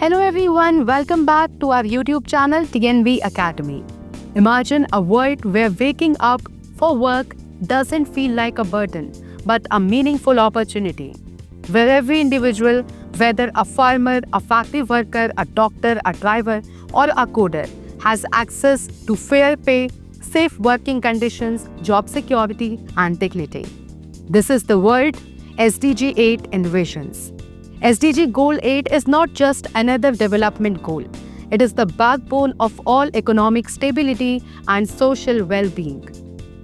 Hello everyone, welcome back to our YouTube channel TNV Academy. Imagine a world where waking up for work doesn't feel like a burden, but a meaningful opportunity. Where every individual, whether a farmer, a factory worker, a doctor, a driver, or a coder, has access to fair pay, safe working conditions, job security, and dignity. This is the world SDG 8 envisions. SDG Goal 8 is not just another development goal. It is the backbone of all economic stability and social well-being.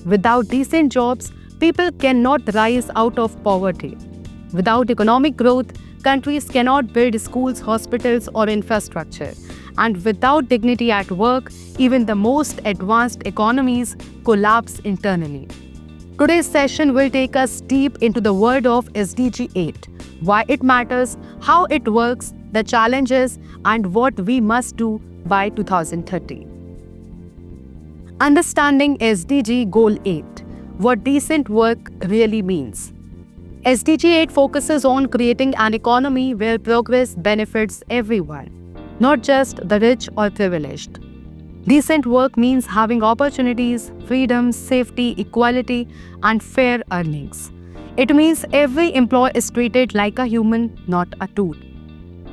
Without decent jobs, people cannot rise out of poverty. Without economic growth, countries cannot build schools, hospitals, or infrastructure. And without dignity at work, even the most advanced economies collapse internally. Today's session will take us deep into the world of SDG 8, why it matters, how it works, the challenges, and what we must do by 2030. Understanding SDG Goal 8, what decent work really means. SDG 8 focuses on creating an economy where progress benefits everyone, not just the rich or privileged. Decent work means having opportunities, freedom, safety, equality, and fair earnings. It means every employee is treated like a human, not a tool.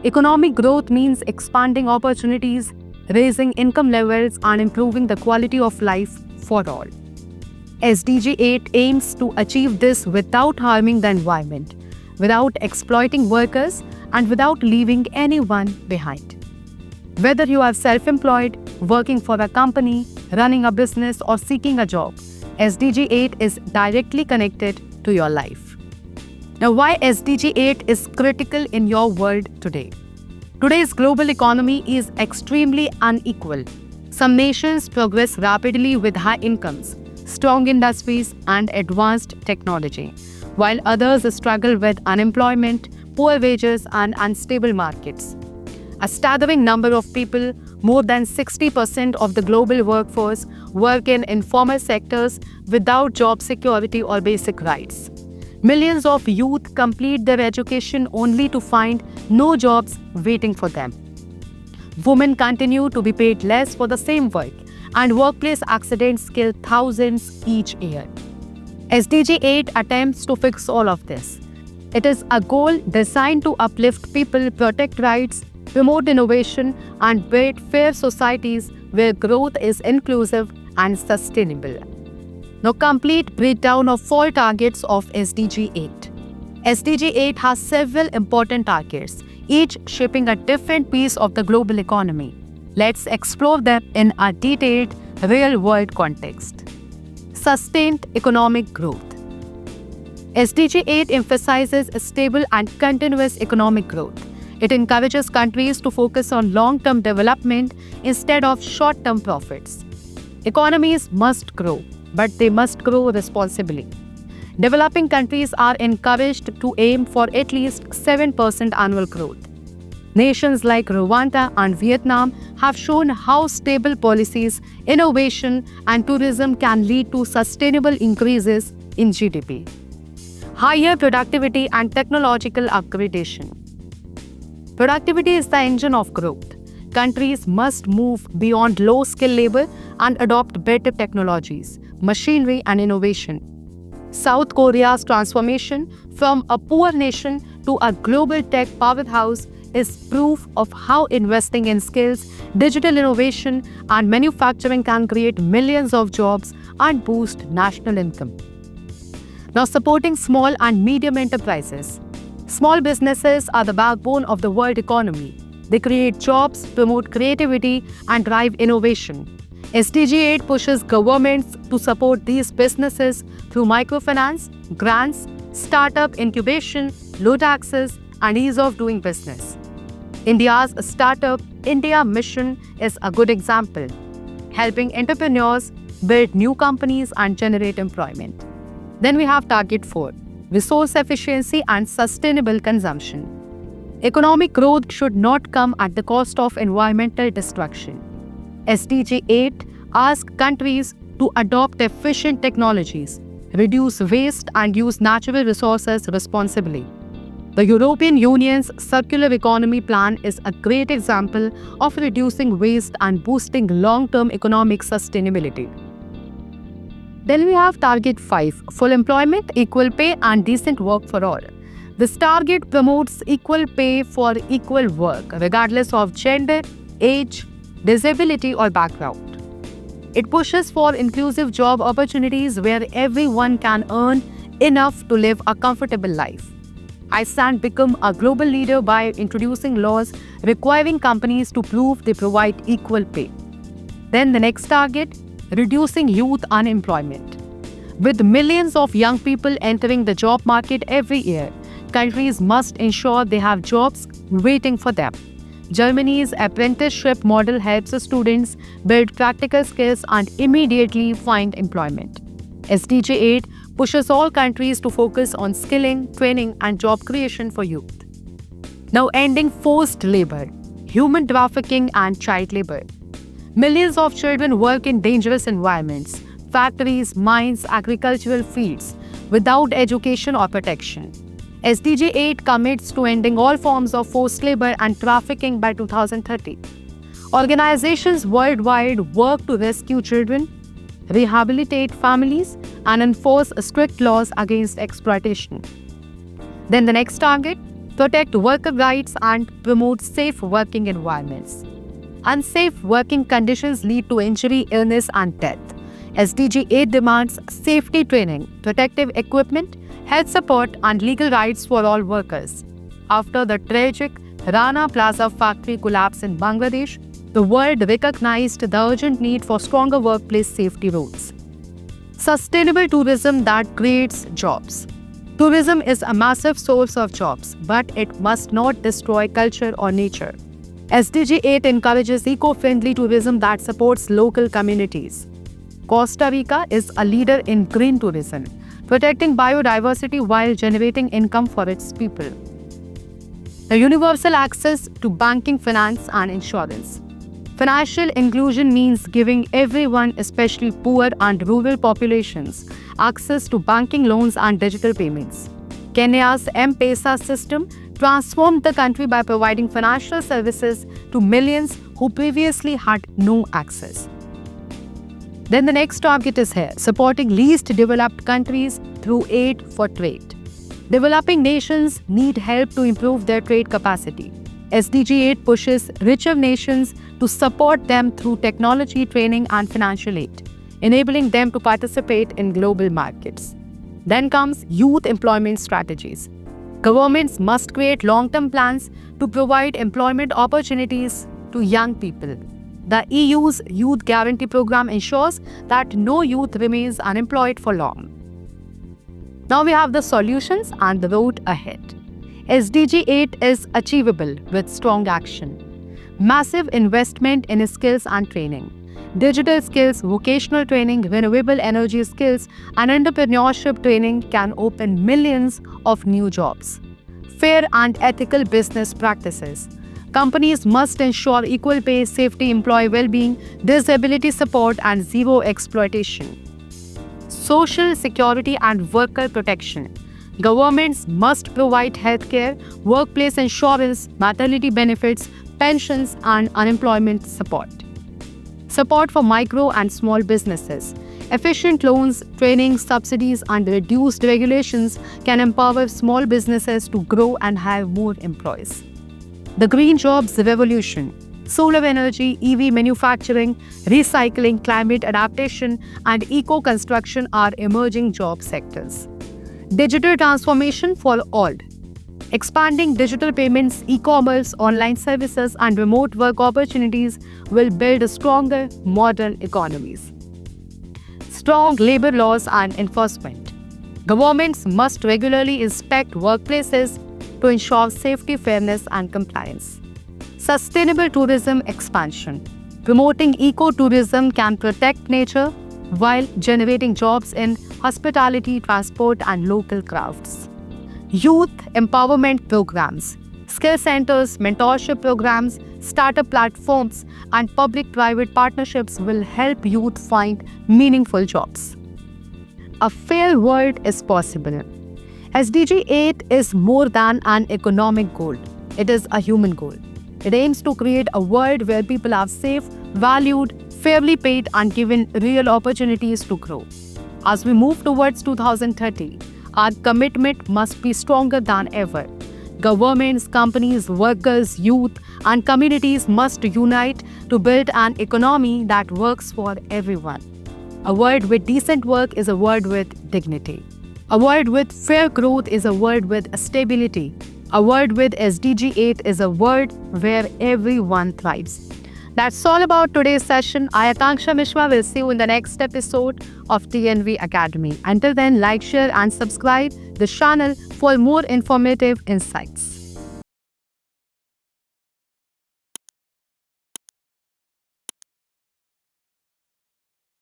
Economic growth means expanding opportunities, raising income levels, and improving the quality of life for all. SDG 8 aims to achieve this without harming the environment, without exploiting workers, and without leaving anyone behind. Whether you are self-employed, working for a company, running a business, or seeking a job, SDG 8 is directly connected to your life. Now, why SDG 8 is critical in your world today? Today's global economy is extremely unequal. Some nations progress rapidly with high incomes, strong industries, and advanced technology, while others struggle with unemployment, poor wages, and unstable markets. A staggering number of people, more than 60% of the global workforce, work in informal sectors without job security or basic rights. Millions of youth complete their education only to find no jobs waiting for them. Women continue to be paid less for the same work, and workplace accidents kill thousands each year. SDG 8 attempts to fix all of this. It is a goal designed to uplift people, protect rights, promote innovation, and build fair societies where growth is inclusive and sustainable. Now, complete breakdown of 4 targets of SDG 8. SDG 8 has several important targets, each shaping a different piece of the global economy. Let's explore them in a detailed, real-world context. Sustained economic growth. SDG 8 emphasizes a stable and continuous economic growth. It encourages countries to focus on long-term development instead of short-term profits. Economies must grow, but they must grow responsibly. Developing countries are encouraged to aim for at least 7% annual growth. Nations like Rwanda and Vietnam have shown how stable policies, innovation, and tourism can lead to sustainable increases in GDP. Higher productivity and technological upgradation. Productivity is the engine of growth. Countries must move beyond low-skill labor and adopt better technologies, machinery, and innovation. South Korea's transformation from a poor nation to a global tech powerhouse is proof of how investing in skills, digital innovation, and manufacturing can create millions of jobs and boost national income. Now, supporting small and medium enterprises. Small businesses are the backbone of the world economy. They create jobs, promote creativity, and drive innovation. SDG 8 pushes governments to support these businesses through microfinance, grants, startup incubation, low taxes, and ease of doing business. India's Startup India mission is a good example, helping entrepreneurs build new companies and generate employment. Then we have Target 4. Resource efficiency and sustainable consumption. Economic growth should not come at the cost of environmental destruction. SDG 8 asks countries to adopt efficient technologies, reduce waste, and use natural resources responsibly. The European Union's Circular Economy Plan is a great example of reducing waste and boosting long-term economic sustainability. Then we have Target 5, Full Employment, Equal Pay and Decent Work for All. This target promotes equal pay for equal work, regardless of gender, age, disability or background. It pushes for inclusive job opportunities where everyone can earn enough to live a comfortable life. Iceland became a global leader by introducing laws requiring companies to prove they provide equal pay. Then the next target, reducing youth unemployment. With millions of young people entering the job market every year, countries must ensure they have jobs waiting for them. Germany's apprenticeship model helps students build practical skills and immediately find employment. SDG 8 pushes all countries to focus on skilling, training, and job creation for youth. Now, ending forced labor, human trafficking, and child labor. Millions of children work in dangerous environments, factories, mines, agricultural fields, without education or protection. SDG 8 commits to ending all forms of forced labor and trafficking by 2030. Organizations worldwide work to rescue children, rehabilitate families, and enforce strict laws against exploitation. Then the next target, protect worker rights and promote safe working environments. Unsafe working conditions lead to injury, illness, and death. SDG 8 demands safety training, protective equipment, health support, and legal rights for all workers. After the tragic Rana Plaza factory collapse in Bangladesh, the world recognized the urgent need for stronger workplace safety rules. Sustainable tourism that creates jobs. Tourism is a massive source of jobs, but it must not destroy culture or nature. SDG 8 encourages eco-friendly tourism that supports local communities. Costa Rica is a leader in green tourism, protecting biodiversity while generating income for its people. The universal access to banking, finance, and insurance. Financial inclusion means giving everyone, especially poor and rural populations, access to banking, loans, and digital payments. Kenya's M-Pesa system transformed the country by providing financial services to millions who previously had no access. Then the next target is here, supporting least developed countries through aid for trade. Developing nations need help to improve their trade capacity. SDG 8 pushes richer nations to support them through technology, training, and financial aid, enabling them to participate in global markets. Then comes youth employment strategies. Governments must create long-term plans to provide employment opportunities to young people. The EU's Youth Guarantee Program ensures that no youth remains unemployed for long. Now we have the solutions and the road ahead. SDG 8 is achievable with strong action. Massive investment in skills and training. Digital skills, vocational training, renewable energy skills, and entrepreneurship training can open millions of new jobs. Fair and ethical business practices. Companies must ensure equal pay, safety, employee well-being, disability support, and zero exploitation. Social security and worker protection. Governments must provide healthcare, workplace insurance, maternity benefits, pensions, and unemployment support. Support for micro and small businesses. Efficient loans, training, subsidies, and reduced regulations can empower small businesses to grow and hire more employees. The green jobs revolution. Solar energy, EV manufacturing, recycling, climate adaptation, and eco-construction are emerging job sectors. Digital transformation for all. Expanding digital payments, e-commerce, online services, and remote work opportunities will build stronger, modern economies. Strong labor laws and enforcement. Governments must regularly inspect workplaces to ensure safety, fairness, and compliance. Sustainable tourism expansion. Promoting eco-tourism can protect nature while generating jobs in hospitality, transport, and local crafts. Youth empowerment programs. Skill centers, mentorship programs, startup platforms, and public-private partnerships will help youth find meaningful jobs. A fair world is possible. SDG 8 is more than an economic goal, it is a human goal. It aims to create a world where people are safe, valued, fairly paid, and given real opportunities to grow. As we move towards 2030, our commitment must be stronger than ever. Governments, companies, workers, youth, and communities must unite to build an economy that works for everyone. A world with decent work is a world with dignity. A world with fair growth is a world with stability. A world with SDG 8 is a world where everyone thrives. That's all about today's session. I, Akanksha Mishra, will see you in the next episode of TNV Academy. Until then, like, share, and subscribe the channel for more informative insights.